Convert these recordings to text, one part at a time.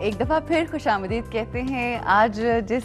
एक दफ़ा फिर खुशामदीद कहते हैं। आज जिस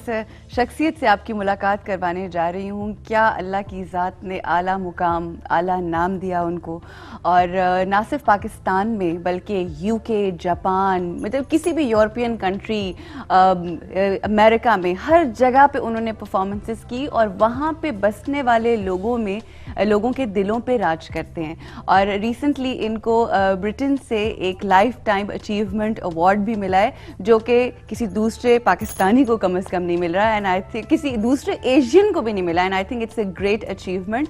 शख्सियत से आपकी मुलाकात करवाने जा रही हूँ, क्या अल्लाह की ज़ात ने आला मुकाम, आला नाम दिया उनको। और ना सिर्फ पाकिस्तान में बल्कि यूके, जापान, मतलब किसी भी यूरोपियन कंट्री, अमेरिका में, हर जगह पे उन्होंने परफॉर्मेंसेस की और वहाँ पे बसने वाले लोगों के दिलों पे राज करते हैं। और रिसेंटली इनको ब्रिटेन से एक लाइफ टाइम अचीवमेंट अवार्ड भी मिला है, जो कि किसी दूसरे पाकिस्तानी को कम से कम नहीं मिल रहा है, एंड आई थिंक किसी दूसरे एशियन को भी नहीं मिला, and I think it's a great achievement.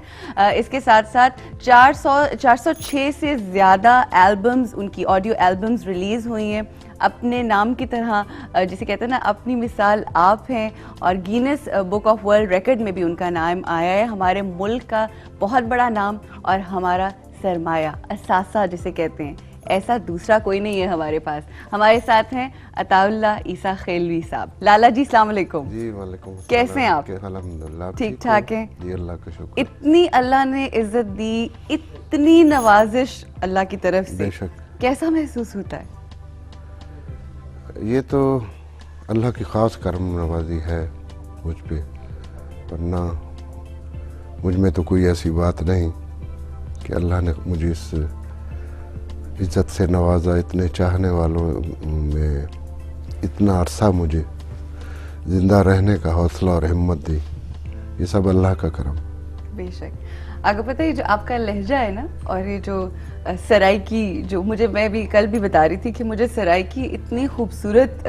इसके साथ साथ 406 से ज़्यादा एल्बम्स, उनकी ऑडियो एल्बम्स रिलीज़ हुई हैं अपने नाम की तरह, जिसे कहते हैं ना, अपनी मिसाल आप हैं। और Guinness book of world record में भी उनका नाम आया है। हमारे मुल्क का बहुत बड़ा नाम और हमारा सरमाया, असासा जिसे कहते हैं, ऐसा दूसरा कोई नहीं है हमारे पास। हमारे साथ हैं अताउल्लाह ईसा खेलवी साहब। लाला जी अस्सलाम वालेकुम। जी वालेकुम। कैसे हैं आप? अल्हम्दुलिल्लाह ठीक ठाक हैं जी, अल्लाह का शुक्र। इतनी अल्लाह ने इज्जत दी, इतनी नवाजिश अल्लाह की तरफ से, बेशक। कैसा महसूस होता है? ये तो अल्लाह की ख़ास करम नवाजी है मुझ पे, वरना मुझ में तो कोई ऐसी बात नहीं कि अल्लाह ने मुझे इस इज्जत से नवाजा, इतने चाहने वालों में इतना अरसा मुझे ज़िंदा रहने का हौसला और हिम्मत दी। ये सब अल्लाह का करम। बेशक। आपको पता है, जो आपका लहजा है ना, और ये जो सराइकी, जो मैं भी कल भी बता रही थी कि मुझे सराइकी इतनी खूबसूरत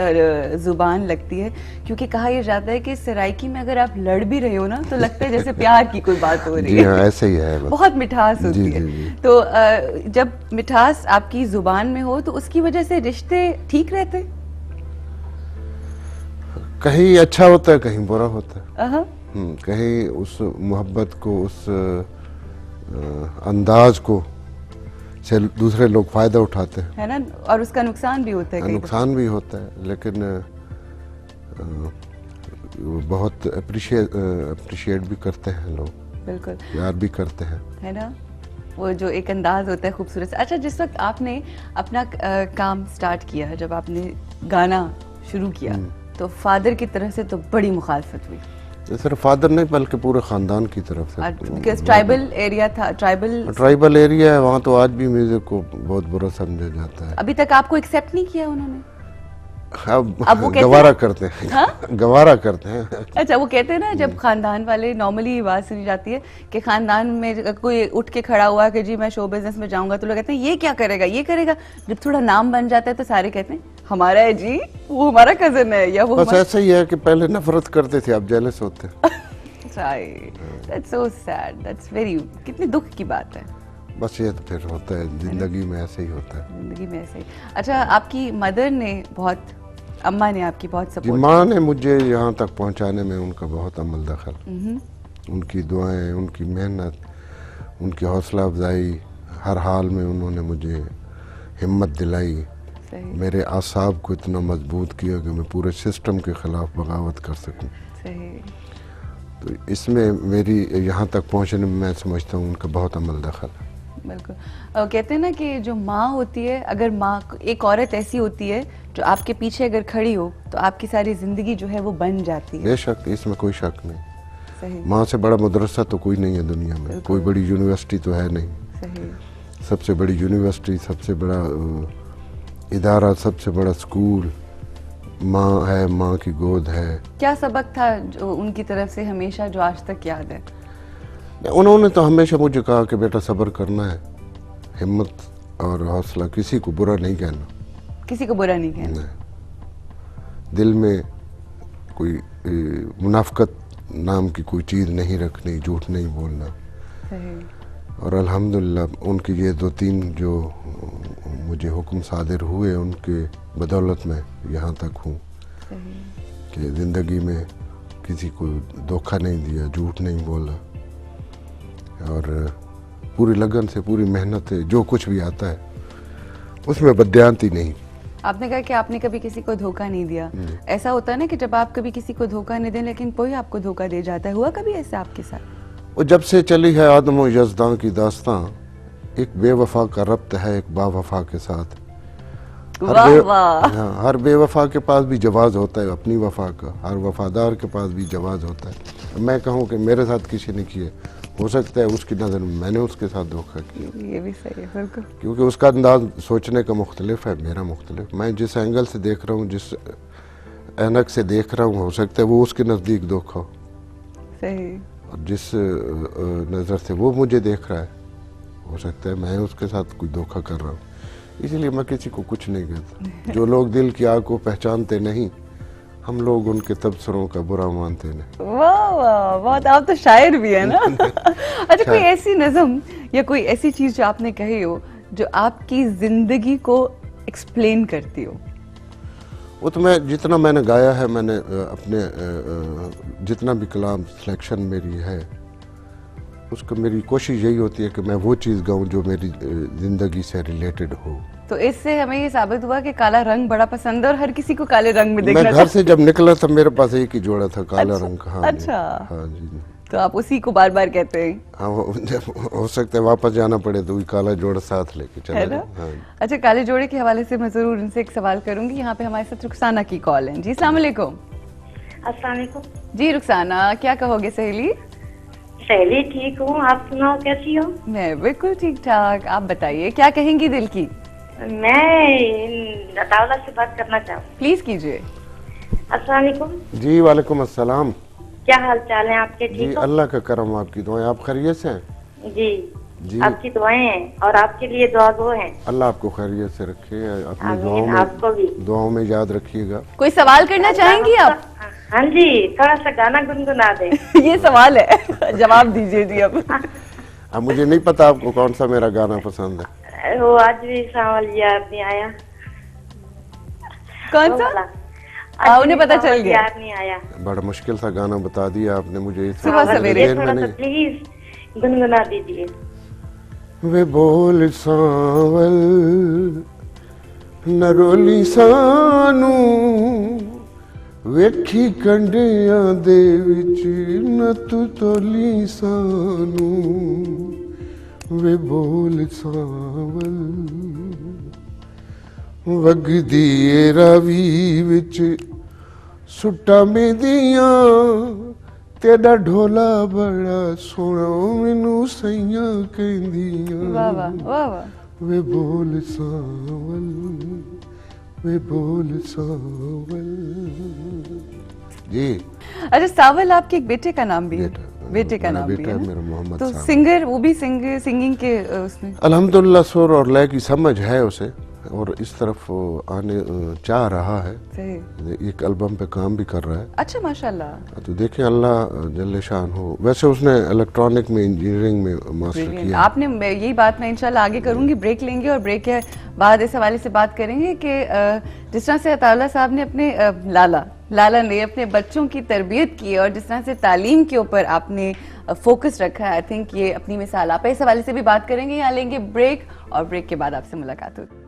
ज़ुबान लगती है, क्योंकि कहा यह जाता है कि सराइकी में अगर आप लड़ भी रहे हो ना, तो लगता है जैसे प्यार की कोई बात हो रही जी है। हाँ, ऐसे ही है। बहुत मिठास होती जी, है। जी, जी। तो जब मिठास आपकी ज़ुबान में हो, तो उसकी वजह से रिश्ते ठीक रहते? कहीं अच्छा होता है, कहीं बुरा होता है। अहा। कहीं उस मोहब्बत को, उस अंदाज को से दूसरे लोग फ़ायदा उठाते हैं, है ना, और उसका नुकसान भी होता है कई नुकसान भी होता है, लेकिन बहुत अप्रिशिएट भी करते हैं लोग, बिल्कुल प्यार भी करते हैं, है ना, वो जो एक अंदाज होता है खूबसूरत। अच्छा, जिस वक्त आपने अपना काम स्टार्ट किया, जब आपने गाना शुरू किया, तो फादर की तरफ से तो बड़ी मुखालफत हुई। सिर्फ फादर नहीं बल्कि पूरे ख़ानदान की तरफ से, बिकॉज ट्राइबल एरिया था, ट्राइबल एरिया है वहाँ, तो आज भी म्यूजिक को बहुत बुरा समझा जाता है। अभी तक आपको एक्सेप्ट नहीं किया उन्होंने? अब वो गवारा करते हैं। हाँ? गवारा करते हैं। अच्छा, वो कहते हैं ना, जब खानदान वाले, नॉर्मली बात सुनी जाती है कि खानदान में कोई उठ के खड़ा हुआ कि जी मैं शो बिजनेस में जाऊंगा, तो लोग कहते हैं ये क्या करेगा, ये करेगा। जब थोड़ा नाम बन जाता है तो सारे कहते हैं हमारा है जी, वो हमारा कजन है, या वो बस ऐसा ही है कि पहले नफरत करते थे, अब जेलस होते हैं। That's so sad. That's very, कितनी दुख की बात है। बस ये तो फिर होता है, जिंदगी में ऐसे ही होता है। जिंदगी में ऐसे ही। अच्छा, आपकी मदर ने बहुत, अम्मा ने आपकी बहुत सपोर्ट, माँ ने मुझे यहाँ तक पहुँचाने में उनका बहुत अमल दखल, उनकी दुआएं, उनकी मेहनत, उनकी हौसला अफजाई, हर हाल में उन्होंने मुझे हिम्मत दिलाई, मेरे आसाब को इतना मजबूत किया कि मैं पूरे सिस्टम के खिलाफ बगावत कर सकूं। तो इसमें मेरी यहाँ तक पहुँचने में मैं समझता हूँ उनका बहुत अमल दखल है। बिल्कुल। कहते हैं ना कि जो माँ होती है, अगर माँ, एक औरत ऐसी होती है जो आपके पीछे अगर खड़ी हो, तो आपकी सारी जिंदगी जो है वो बन जाती है। बेशक, इसमें कोई शक नहीं। सही। माँ से बड़ा मदरसा तो कोई नहीं है दुनिया में, कोई बड़ी यूनिवर्सिटी तो है नहीं। सही। सबसे बड़ी यूनिवर्सिटी, सबसे बड़ा इदारा, सबसे बड़ा स्कूल माँ है, माँ की गोद है। क्या सबक था जो उनकी तरफ से हमेशा, जो आज तक याद है? उन्होंने तो हमेशा मुझे कहा कि बेटा सब्र करना है, हिम्मत और हौसला, किसी को बुरा नहीं कहना, किसी को बुरा नहीं कहना, दिल में कोई मुनाफकत नाम की कोई चीज़ नहीं रखनी, झूठ नहीं बोलना। सही। और अल्हम्दुलिल्लाह उनकी ये 2-3 जो मुझे हुक्म सादिर हुए, उनके बदौलत मैं यहाँ तक हूँ कि ज़िंदगी में किसी को धोखा नहीं दिया, झूठ नहीं बोला, और पूरी लगन से, पूरी मेहनत से जो कुछ भी आता है उसमें बदयांती नहीं। आपने कहा कि आपने कभी किसी को धोखा नहीं दिया। ऐसा होता है ना कि जब आप कभी किसी को धोखा नहीं दें, लेकिन कोई आपको धोखा दे जाता है, हुआ कभी ऐसा आपके साथ? और जब से चली है आदम और यज़दान की दास्तां, एक बेवफा का रब्त है एक बावफा के साथ। वाह वाह। हाँ, हर बेवफा के पास भी जवाज होता है अपनी वफा का, हर वफादार के पास भी जवाज होता है। मैं कहूँ कि मेरे साथ किसी ने किए, हो सकता है उसकी नज़र में मैंने उसके साथ धोखा किया। ये भी सही है बिल्कुल। क्योंकि उसका अंदाज सोचने का मुख्तलिफ है, मेरा मुख्तलिफ। मैं जिस एंगल से देख रहा हूँ, जिस ऐनक से देख रहा हूँ, हो सकता है वो उसके नज़दीक धोखा हो, सही। और जिस नज़र से वो मुझे देख रहा है, हो सकता है मैं उसके साथ कोई धोखा कर रहा हूँ। इसलिए मैं किसी को कुछ नहीं कहता। जो लोग दिल की आग को पहचानते नहीं, हम लोग उनके तबसरों का बुरा मानते नहीं। वाह वाह, बहुत, आप तो शायर भी है ना। अच्छा, कोई ऐसी नज़म या कोई ऐसी चीज जो आपने कही हो जो आपकी जिंदगी को एक्सप्लेन करती हो? वो तो मैं जितना मैंने गाया है, मैंने अपने जितना भी कलाम सिलेक्शन मेरी है, उसको मेरी कोशिश यही होती है कि मैं वो चीज़ गाऊं जो मेरी ज़िंदगी से रिलेटेड हो। तो इससे हमें ये साबित हुआ कि काला रंग बड़ा पसंद है और हर किसी को काले रंग में देखना मैं घर से जब निकला था मेरे पास एक ही जोड़ा था काला रंग का। हाँ अच्छा। हाँ जी। तो आप उसी को बार बार कहते हैं? हाँ, हो सकता है वापस जाना पड़े तो काला जोड़ा साथ लेके चला है ना? हाँ। अच्छा, काले जोड़े के हवाले से मैं जरूर इनसे एक सवाल करूंगी। यहाँ पे हमारे साथ रुखसाना की कॉल है। जी अस्सलाम वालेकुम। अस्सलाम वालेकुम। जी रुखसाना, क्या कहोगे सहेली? सहेली ठीक हूँ, आप सुनाओ कैसी हो? मैं बिल्कुल ठीक ठाक। आप बताइए क्या कहेंगी दिल की? मैं अतावला से बात करना चाहूँ। प्लीज कीजिए। अस्सलाम वालेकुम। जी वालेकुम अस्सलाम। क्या हाल चाल है आपके? जी ठीक हो? अल्लाह का करम, आपकी दुआएं। आप खैरियत से हैं? जी जी। आपकी दुआएं हैं और आपके लिए दुआ गो हैं। अल्लाह आपको खैरियत से रखे, अपनी आमीन, आपको भी। दुआओं में याद रखिएगा। कोई सवाल करना चाहेंगी आप? हाँ जी, थोड़ा सा गाना गुनगुना दे। ये सवाल है, जवाब दीजिए जी अब। अब मुझे नहीं पता आपको कौन सा मेरा गाना पसंद है। वो आज भी सांवल याद नहीं आया। कौन वो सा? वाला। आज उन्हें भी पता चल सांवल गया। याद नहीं आया। बड़ा मुश्किल सा गाना बता दिया आपने मुझे। सुबह सवेरे। थोड़ा सा प्लीज गुनगुना दीजिए। वे बोल सांवल नरोली सानू, वेखी कंडियां दे विच न तू तोली सानू। वे बोल सांवल वगदी ए रावी विच सुट्टा मेदियां, तेरा ढोला बड़ा सोना मैनू सैयां कहंदियां। वाह वाह वाह वाह। वे बोल सांवल, वे बोल सांवल। जी। अच्छा, सावल आपके एक बेटे का नाम भी है? बेटा, बेटे का मेरा नाम बेटा भी है है मेरा, ना? मोहम्मद तो सावल। सिंगर, वो भी सिंगिंग के उसमें? अल्हम्दुलिल्लाह सुर और लय की समझ है उसे, और इस तरफ वो आने चाह रहा है। सही। एक एल्बम पे काम भी कर रहा है। अच्छा माशाल्लाह। तो देखें, अल्लाह जल्ले शान हो। वैसे उसने इलेक्ट्रॉनिक में, इंजीनियरिंग में मास्टर Brilliant। किया। आपने, यही बात मैं इंशाल्लाह आगे करूंगी। ब्रेक लेंगे और ब्रेक के बाद इस हवाले से बात करेंगे कि जिस तरह से अताउल्लाह साहब ने अपने लाला ने अपने बच्चों की तरबियत की और जिस तरह से तालीम के ऊपर आपने फोकस रखा है, आई थिंक ये अपनी मिसाल आप है। इस हवाले से भी बात करेंगे। यहाँ लेंगे ब्रेक और ब्रेक के बाद आपसे मुलाकात होगी।